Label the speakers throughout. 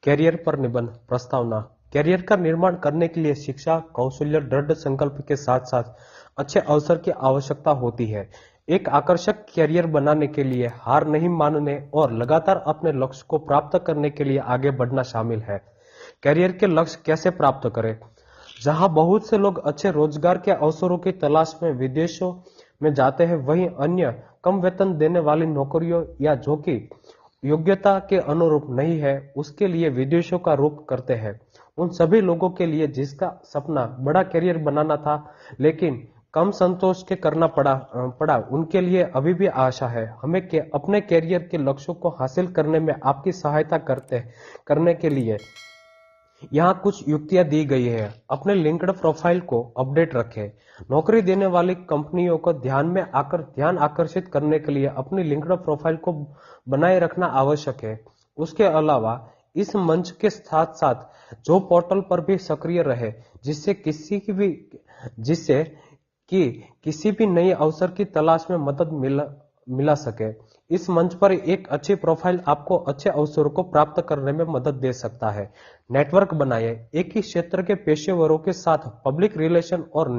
Speaker 1: Career पर निबंध प्रस्तावना। कैरियर का निर्माण करने के लिए शिक्षा, कौशल्य, दृढ़ संकल्प के साथ साथ अच्छे अवसर की आवश्यकता होती है। एक आकर्षक कैरियर बनाने के लिए हार नहीं मानने और लगातार अपने लक्ष्य को प्राप्त करने के लिए आगे बढ़ना शामिल है। कैरियर के लक्ष्य कैसे प्राप्त करें? जहां बहुत से लोग अच्छे रोजगार के अवसरों की तलाश में विदेशों में जाते हैं, वहीं अन्य कम वेतन देने वाली नौकरियों या जो कि योग्यता के अनुरूप नहीं है, उसके लिए विदेशों का रुख करते हैं। उन सभी लोगों के लिए जिसका सपना बड़ा करियर बनाना था लेकिन कम संतोष के करना पड़ा, उनके लिए अभी भी आशा है। हमें अपने करियर के लक्ष्यों को हासिल करने में आपकी सहायता करने के लिए यहाँ कुछ युक्तियां दी गई है। अपने लिंक्डइन प्रोफाइल को अपडेट रखें। नौकरी देने वाली कंपनियों को ध्यान आकर्षित करने के लिए अपनी लिंक्डइन प्रोफाइल को बनाए रखना आवश्यक है। उसके अलावा इस मंच के साथ साथ जॉब पोर्टल पर भी सक्रिय रहे, जिससे कि किसी भी नए अवसर की तलाश में मदद मिला सके। इस मंच पर एक अच्छी प्रोफाइल आपको अच्छे अवसरों को प्राप्त करने में मदद दे सकता है। नेटवर्क बनाइए। एक ही क्षेत्र के पेशेवरों के साथ पब्लिक रिलेशन और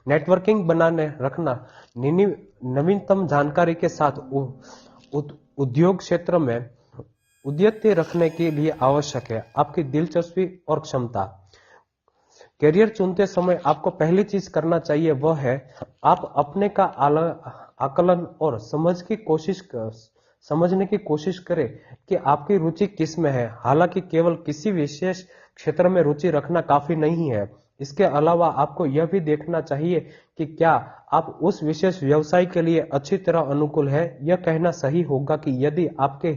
Speaker 1: नेटवर्किंग बनाने रखना नवीनतम जानकारी के साथ उद्योग क्षेत्र में उद्यत रखने के लिए आवश्यक है। आपकी दिलचस्पी और क्षमता। करियर चुनते समय आपको पहली चीज करना चाहिए वह है आप अपने का आकलन और समझने की कोशिश करें कि आपकी रुचि किस में है। हालांकि केवल किसी विशेष क्षेत्र में रुचि रखना काफी नहीं है। इसके अलावा आपको यह भी देखना चाहिए कि क्या आप उस विशेष व्यवसाय के लिए अच्छी तरह अनुकूल है। यह कहना सही होगा कि यदि आपके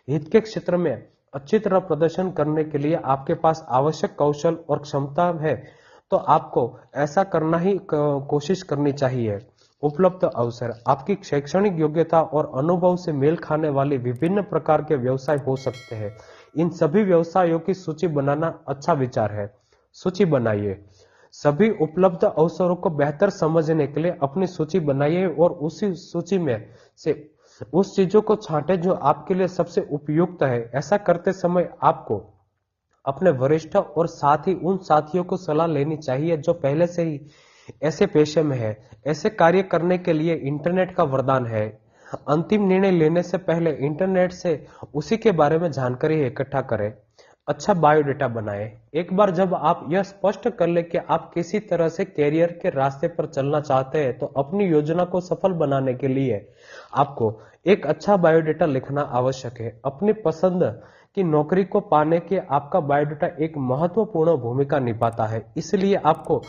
Speaker 1: हित के क्षेत्र में अच्छी तरह प्रदर्शन करने के लिए आपके पास आवश्यक कौशल और क्षमता है, तो आपको ऐसा करना ही कोशिश करनी चाहिए। उपलब्ध अवसर। आपकी शैक्षणिक योग्यता और अनुभव से मेल खाने वाले विभिन्न प्रकार के व्यवसाय हो सकते हैं। इन सभी व्यवसायों की सूची बनाना अच्छा विचार है। सूची बनाइए। सभी उपलब्ध अवसरों को बेहतर समझने के लिए अपनी सूची बनाइए और उसी सूची में से उस चीजों को छांटे जो आपके लिए सबसे उपयुक्त है। ऐसा करते समय आपको अपने वरिष्ठ और साथ ही उन साथियों को सलाह लेनी चाहिए जो पहले से ही ऐसे पेशे में है। ऐसे कार्य करने के लिए इंटरनेट का वरदान है। अंतिम निर्णय लेने से पहले इंटरनेट से उसी के बारे में जानकारी इकट्ठा करें। अच्छा बायोडेटा बनाएं। एक बार जब आप यह स्पष्ट कर ले कि आप किसी तरह से कैरियर के रास्ते पर चलना चाहते हैं, तो अपनी योजना को सफल बनाने के लिए आपको एक अच्छा बायोडेटा लिखना आवश्यक है। अपनी पसंद की नौकरी को पाने के आपका बायोडेटा एक महत्वपूर्ण भूमिका निभाता है, इसलिए आपको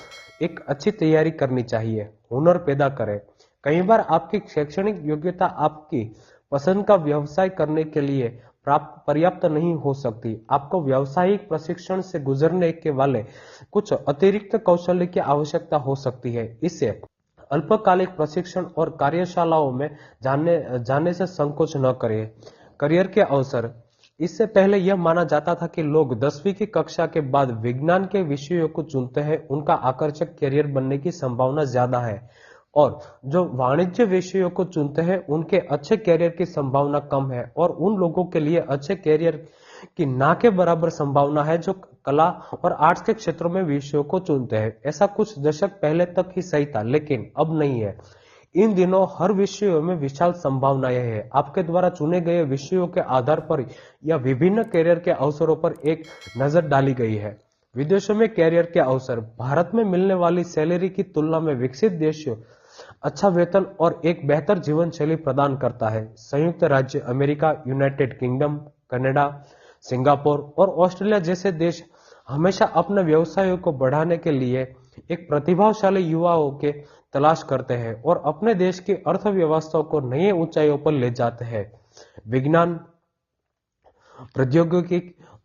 Speaker 1: एक अच्छी तैयारी करनी चाहिए। हुनर पैदा करें। कई बार आपकी शैक्षणिक योग्यता आपकी पसंद का व्यवसाय करने के लिए पर्याप्त नहीं हो सकती। आपको व्यावसायिक प्रशिक्षण से गुजरने के वाले कुछ अतिरिक्त कौशल्य की आवश्यकता हो सकती है। इससे अल्पकालिक प्रशिक्षण और कार्यशालाओं में जाने से संकोच न करें। करियर के अवसर। इससे पहले यह माना जाता था कि लोग 10वीं की कक्षा के बाद विज्ञान के विषयों को चुनते हैं, उनका आकर्षक करियर बनने की संभावना ज्यादा है, और जो वाणिज्य विषयों को चुनते हैं उनके अच्छे करियर की संभावना कम है, और उन लोगों के लिए अच्छे करियर की ना के बराबर संभावना है जो कला और आर्ट्स के क्षेत्रों में विषयों को चुनते हैं। ऐसा कुछ दशक पहले तक ही सही था, लेकिन अब नहीं है। इन दिनों हर विषयों में विशाल संभावनाएं हैं। आपके द्वारा चुने गए विषयों के आधार पर या विभिन्न करियर के अवसरों पर एक नजर डाली गई है। विदेशों में करियर के अवसर। भारत में मिलने वाली सैलरी की तुलना में विकसित देशों अच्छा वेतन और एक बेहतर जीवन शैली प्रदान करता है। संयुक्त राज्य America, United kingdom, Canada, Singapore और ऑस्ट्रेलिया जैसे देश हमेशा अपने व्यवसायों को बढ़ाने के लिए एक प्रतिभाशाली युवाओं के तलाश करते हैं और अपने देश की अर्थव्यवस्था को नई ऊंचाइयों पर ले जाते हैं। विज्ञान, प्रौद्योगिकी,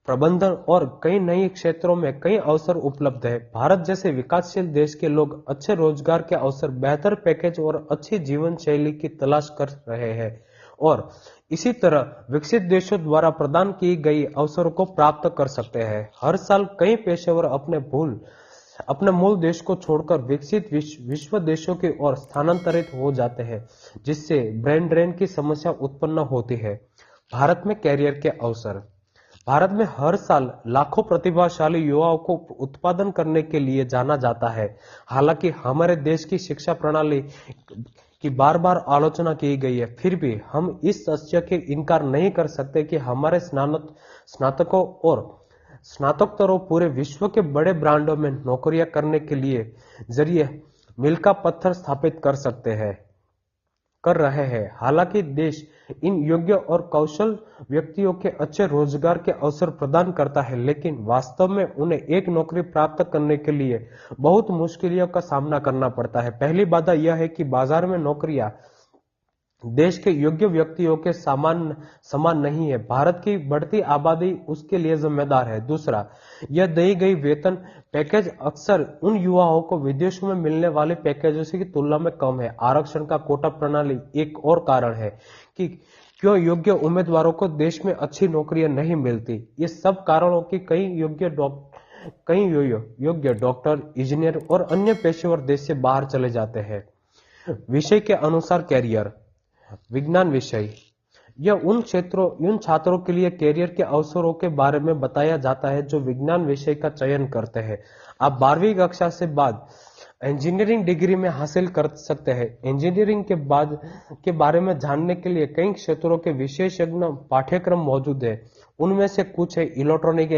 Speaker 1: प्रबंधन और कई नए क्षेत्रों में कई अवसर उपलब्ध है। भारत जैसे विकासशील देश के लोग अच्छे रोजगार के अवसर, बेहतर पैकेज और अच्छी जीवन शैली की तलाश कर रहे हैं, और इसी तरह विकसित देशों द्वारा प्रदान की गई अवसरों को प्राप्त कर सकते हैं। हर साल कई पेशेवर अपने मूल देश को छोड़कर विकसित विश्व देशों की ओर स्थानांतरित हो जाते हैं, जिससे ब्रेन ड्रेन की समस्या उत्पन्न होती है। भारत में कैरियर के अवसर। भारत में हर साल लाखों प्रतिभाशाली युवाओं को उत्पादन करने के लिए जाना जाता है। हालांकि हमारे देश की शिक्षा प्रणाली की बार बार आलोचना की गई है, फिर भी हम इस तथ्य के इनकार नहीं कर सकते कि हमारे स्नातकों और स्नातकोत्तरों पूरे विश्व के बड़े ब्रांडों में नौकरियां करने के लिए जरिए मील का पत्थर स्थापित कर रहे हैं। हालांकि देश इन योग्य और कौशल व्यक्तियों के अच्छे रोजगार के अवसर प्रदान करता है, लेकिन वास्तव में उन्हें एक नौकरी प्राप्त करने के लिए बहुत मुश्किलों का सामना करना पड़ता है। पहली बाधा यह है कि बाजार में नौकरियां देश के योग्य व्यक्तियों के समान नहीं है। भारत की बढ़ती आबादी उसके लिए जिम्मेदार है। दूसरा, यह दी गई वेतन पैकेज अक्सर उन युवाओं को विदेशों में मिलने वाले पैकेजों की तुलना में कम है। आरक्षण का कोटा प्रणाली एक और कारण है कि क्यों योग्य उम्मीदवारों को देश में अच्छी नौकरियां नहीं मिलती। ये सब कारणों की कई योग्य डॉक्टर, इंजीनियर और अन्य पेशेवर देश से बाहर चले जाते हैं। विषय के अनुसार कैरियर विज्ञान विषय, यह उन छात्रों के लिए कैरियर के अवसरों के बारे में बताया जाता है जो विज्ञान विषय का चयन करते हैं। आप 12वीं कक्षा से बाद इंजीनियरिंग डिग्री में हासिल कर सकते हैं। इंजीनियरिंग के बारे में जानने के लिए कई क्षेत्रों के विशेषज्ञ पाठ्यक्रम मौजूद है। उनमें से कुछ है electronics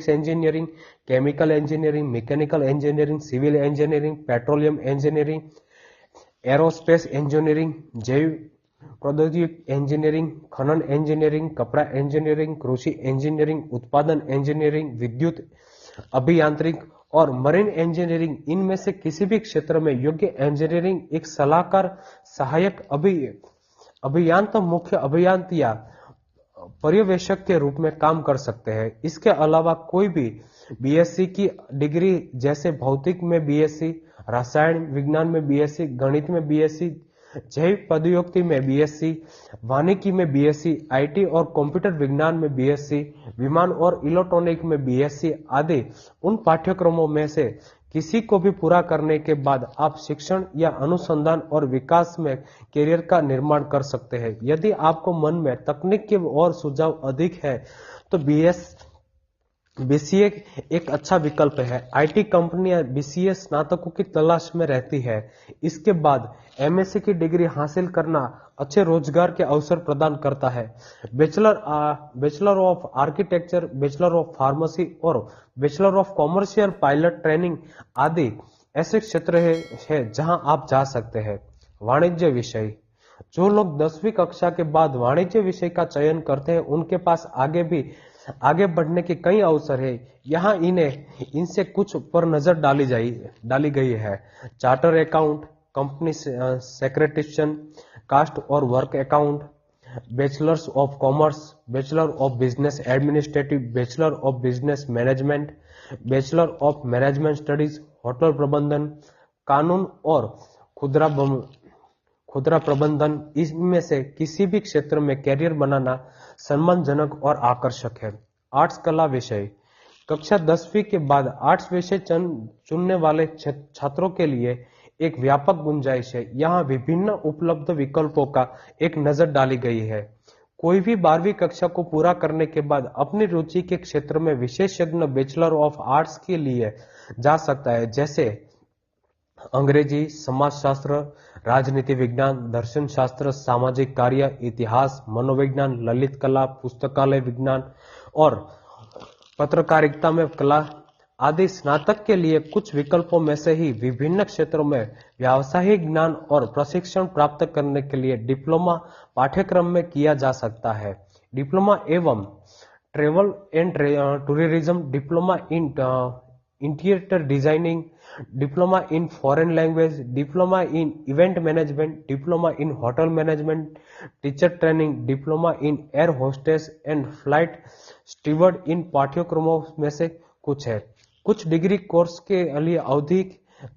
Speaker 1: engineering, chemical engineering, mechanical engineering, civil engineering, petroleum engineering, aerospace engineering, जैव प्रौद्योगिकी इंजीनियरिंग, खनन इंजीनियरिंग, कपड़ा इंजीनियरिंग, कृषि इंजीनियरिंग, उत्पादन इंजीनियरिंग, विद्युत अभियांत्रिकी और मरीन इंजीनियरिंग। इनमें से किसी भी क्षेत्र में योग्य इंजीनियरिंग एक सलाहकार, सहायक अभियंता, मुख्य अभियंता या पर्यवेक्षक के रूप में काम कर सकते हैं। इसके अलावा कोई भी बीएससी की डिग्री जैसे भौतिक में बीएससी, रसायन विज्ञान में बीएससी, गणित में बीएससी, जैव प्रौद्योगिकी में बीएससी, वानिकी में बीएससी, आईटी और कंप्यूटर विज्ञान में बीएससी, विमान और इलेक्ट्रॉनिक में बीएससी आदि उन पाठ्यक्रमों में से किसी को भी पूरा करने के बाद आप शिक्षण या अनुसंधान और विकास में कैरियर का निर्माण कर सकते हैं। यदि आपको मन में तकनीक के और सुझाव अधिक है तो बीसीए एक अच्छा विकल्प है। आईटी कंपनियां बीसीए स्नातकों की तलाश में रहती है। इसके बाद एमएससी की डिग्री हासिल करना अच्छे रोजगार के अवसर प्रदान करता है। Bachelor of architecture, bachelor of pharmacy और bachelor of commercial pilot training आदि ऐसे क्षेत्र है जहां आप जा सकते हैं। वाणिज्य विषय, जो लोग 10वीं कक्षा के बाद वाणिज्य विषय का चयन करते हैं उनके पास आगे बढ़ने के कई अवसर है। यहाँ इनसे कुछ पर नजर डाली गई है। चार्टर अकाउंट, कंपनी सेक्रेटरीशियन, कास्ट और work account, bachelors of commerce, bachelor of business administrative, bachelor of business management, bachelor of management studies, hotel प्रबंधन, कानून और खुदरा प्रबंधन। इसमें से किसी भी क्षेत्र में कैरियर बनाना सम्मानजनक और आकर्षक है। आर्ट्स कला विषय, कक्षा 10वीं के बाद आर्ट्स विषय चुनने वाले छात्रों के लिए एक व्यापक गुंजाइश है। यहाँ विभिन्न उपलब्ध विकल्पों का एक नजर डाली गई है। कोई भी 12वीं कक्षा को पूरा करने के बाद अपनी रुचि के क्षेत्र में विशेषज्ञ बैचलर ऑफ आर्ट्स के लिए जा सकता है, जैसे अंग्रेजी, समाजशास्त्र, राजनीति विज्ञान, दर्शन शास्त्र, सामाजिक कार्य, इतिहास, मनोविज्ञान, ललित कला, पुस्तकालय विज्ञान और पत्रकारिता में कला आदि। स्नातक के लिए कुछ विकल्पों में से ही विभिन्न क्षेत्रों में व्यावसायिक ज्ञान और प्रशिक्षण प्राप्त करने के लिए डिप्लोमा पाठ्यक्रम में किया जा सकता है। डिप्लोमा एवं travel and tourism, diploma in interior designing, diploma in foreign language, diploma in event management, diploma in hotel management, teacher training, diploma in air hostess and flight steward इन पाठ्यक्रमों में से कुछ है। कुछ डिग्री कोर्स के लिए अवधि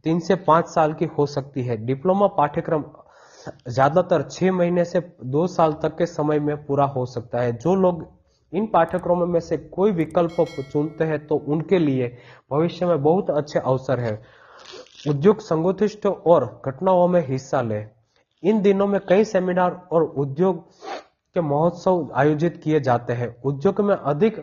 Speaker 1: 3 से 5 साल की हो सकती है। डिप्लोमा पाठ्यक्रम ज्यादातर 6 महीने से 2 साल तक के समय में पूरा हो सकता है। जो लोग इन पाठ्यक्रमों में से कोई विकल्प चुनते हैं तो उनके लिए भविष्य में बहुत अच्छे अवसर है। उद्योग संगोष्ठी और घटनाओं में हिस्सा ले। इन दिनों में कई सेमिनार और उद्योग के महोत्सव आयोजित किए जाते हैं। उद्योग में अधिक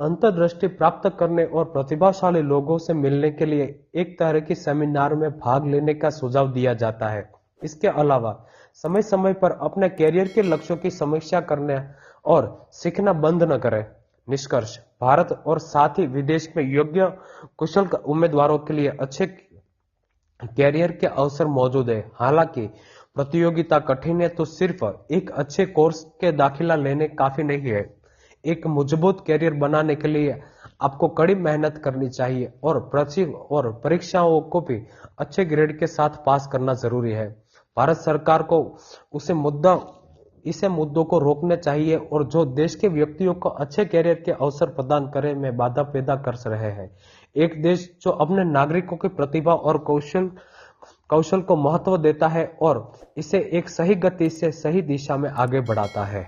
Speaker 1: अंतर्दृष्टि प्राप्त करने और प्रतिभाशाली लोगों से मिलने के लिए एक तरह की सेमिनार में भाग लेने का सुझाव दिया जाता है। इसके अलावा समय समय पर अपने कैरियर के लक्ष्यों की समीक्षा करने और सीखना बंद न करें। निष्कर्ष, भारत और साथ ही विदेश में योग्य कुशल उम्मीदवारों के लिए अच्छे कैरियर के अवसर मौजूद है। हालांकि प्रतियोगिता कठिन है तो सिर्फ एक अच्छे कोर्स के दाखिला लेने काफी नहीं है। एक मजबूत कैरियर बनाने के लिए आपको कड़ी मेहनत करनी चाहिए और परीक्षाओं को भी अच्छे ग्रेड के साथ पास करना जरूरी है। भारत सरकार को इसे मुद्दों को रोकना चाहिए और जो देश के व्यक्तियों को अच्छे कैरियर के अवसर प्रदान करे में बाधा पैदा कर रहे हैं। एक देश जो अपने नागरिकों की प्रतिभा और कौशल को महत्व देता है और इसे एक सही गति से सही दिशा में आगे बढ़ाता है।